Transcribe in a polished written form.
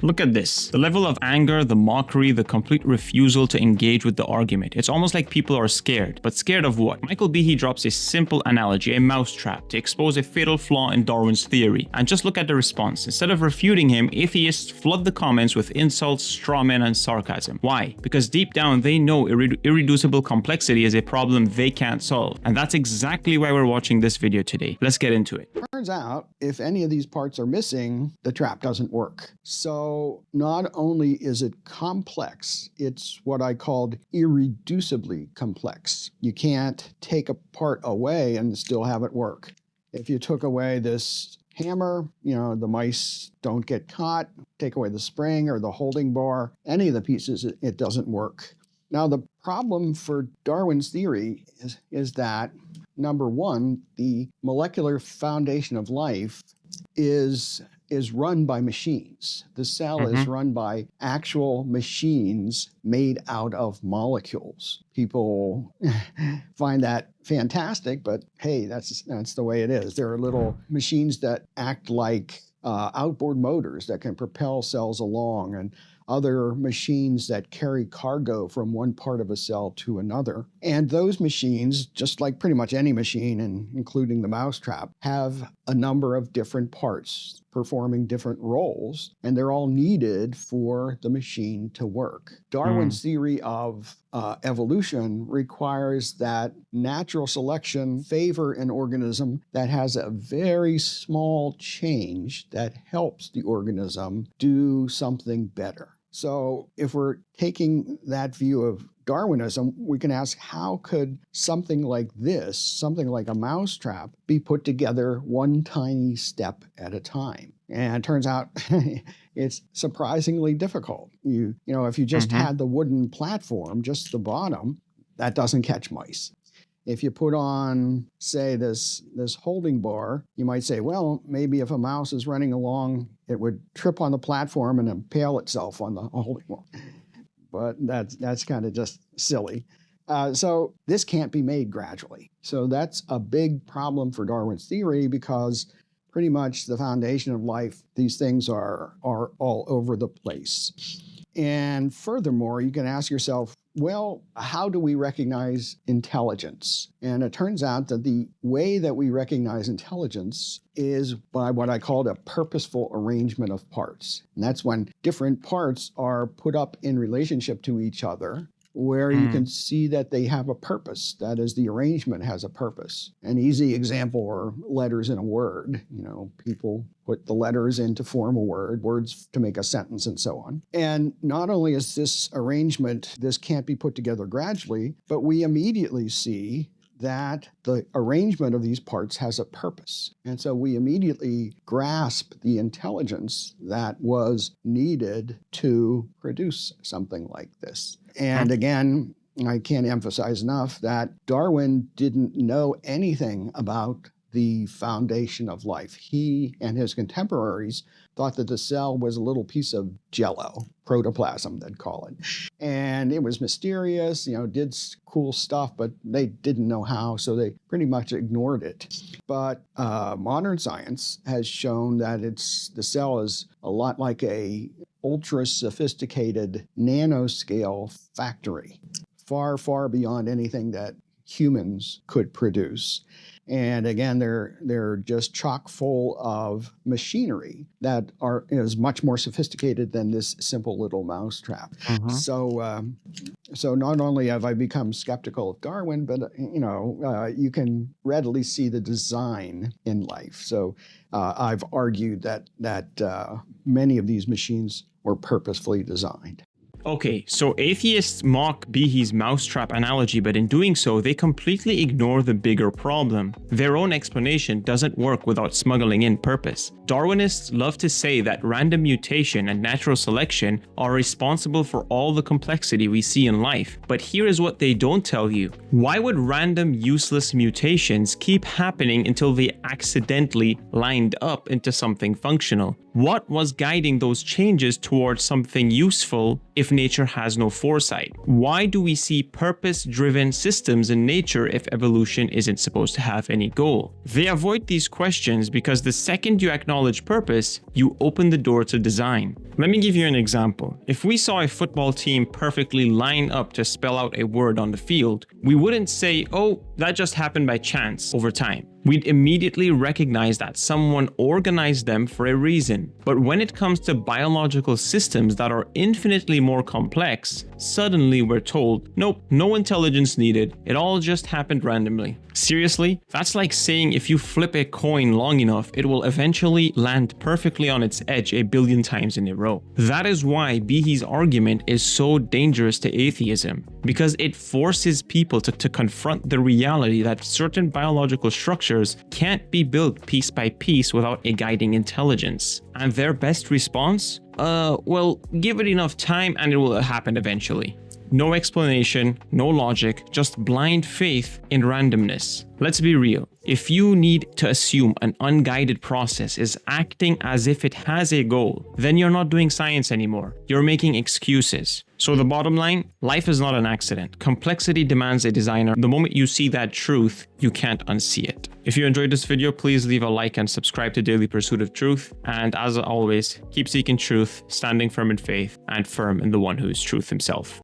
Look at this. The level of anger, the mockery, the complete refusal to engage with the argument. It's almost like people are scared. But scared of what? Michael Behe drops a simple analogy, a mousetrap, to expose a fatal flaw in Darwin's theory. And just look at the response. Instead of refuting him, atheists flood the comments with insults, straw men, and sarcasm. Why? Because deep down, they know irreducible complexity is a problem they can't solve. And that's exactly why we're watching this video today. Let's get into it. Turns out, if any of these parts are missing, the trap doesn't work. So not only is it complex, it's what I called irreducibly complex. You can't take a part away and still have it work. If you took away this hammer, the mice don't get caught. Take away the spring or the holding bar, any of the pieces, it doesn't work. Now, the problem for Darwin's theory is that, number one, the molecular foundation of life is run by machines. The cell is run by actual machines made out of molecules. People find that fantastic, but hey, that's the way it is. There are little machines that act like outboard motors that can propel cells along, and other machines that carry cargo from one part of a cell to another. And those machines, just like pretty much any machine, and including the mousetrap, have a number of different parts performing different roles, and they're all needed for the machine to work. Darwin's theory of evolution requires that natural selection favor an organism that has a very small change that helps the organism do something better. So if we're taking that view of Darwinism, we can ask, how could something like this, something like a mousetrap, be put together one tiny step at a time? And it turns out it's surprisingly difficult. If you just had the wooden platform, just the bottom, that doesn't catch mice. If you put on, say, this holding bar, you might say, well, maybe if a mouse is running along, it would trip on the platform and impale itself on the holding bar. But that's kind of just silly. So this can't be made gradually. So that's a big problem for Darwin's theory, because pretty much the foundation of life, these things are all over the place. And furthermore, you can ask yourself, well, how do we recognize intelligence? And it turns out that the way that we recognize intelligence is by what I called a purposeful arrangement of parts. And that's when different parts are put up in relationship to each other, where you can see that they have a purpose. That is, the arrangement has a purpose. An easy example are letters in a word. People put the letters in to form a word, words to make a sentence, and so on. And not only is this arrangement, this can't be put together gradually, but we immediately see that the arrangement of these parts has a purpose. And so we immediately grasp the intelligence that was needed to produce something like this. And again, I can't emphasize enough that Darwin didn't know anything about the foundation of life. He and his contemporaries thought that the cell was a little piece of jello, protoplasm, they'd call it. And it was mysterious, did cool stuff, but they didn't know how, so they pretty much ignored it. But modern science has shown that the cell is a lot like a ultra sophisticated nanoscale factory, far, far beyond anything that humans could produce. And again, they're just chock full of machinery that is much more sophisticated than this simple little mousetrap. So not only have I become skeptical of Darwin, but you can readily see the design in life. So I've argued that many of these machines were purposefully designed. Okay, so atheists mock Behe's mousetrap analogy, but in doing so, they completely ignore the bigger problem. Their own explanation doesn't work without smuggling in purpose. Darwinists love to say that random mutation and natural selection are responsible for all the complexity we see in life. But here is what they don't tell you. Why would random useless mutations keep happening until they accidentally lined up into something functional? What was guiding those changes towards something useful if nature has no foresight? Why do we see purpose-driven systems in nature if evolution isn't supposed to have any goal? They avoid these questions because the second you acknowledge purpose, you open the door to design. Let me give you an example. If we saw a football team perfectly line up to spell out a word on the field, we wouldn't say, oh, that just happened by chance over time. We'd immediately recognize that someone organized them for a reason. But when it comes to biological systems that are infinitely more complex, suddenly we're told, nope, no intelligence needed, it all just happened randomly. Seriously? That's like saying if you flip a coin long enough, it will eventually land perfectly on its edge a billion times in a row. That is why Behe's argument is so dangerous to atheism, because it forces people to confront the reality that certain biological structures can't be built piece by piece without a guiding intelligence. And their best response? Well, give it enough time and it will happen eventually. No explanation, no logic, just blind faith in randomness. Let's be real. If you need to assume an unguided process is acting as if it has a goal, then you're not doing science anymore. You're making excuses. So the bottom line, life is not an accident. Complexity demands a designer. The moment you see that truth, you can't unsee it. If you enjoyed this video, please leave a like and subscribe to Daily Pursuit of Truth. And as always, keep seeking truth, standing firm in faith, and firm in the one who is truth himself.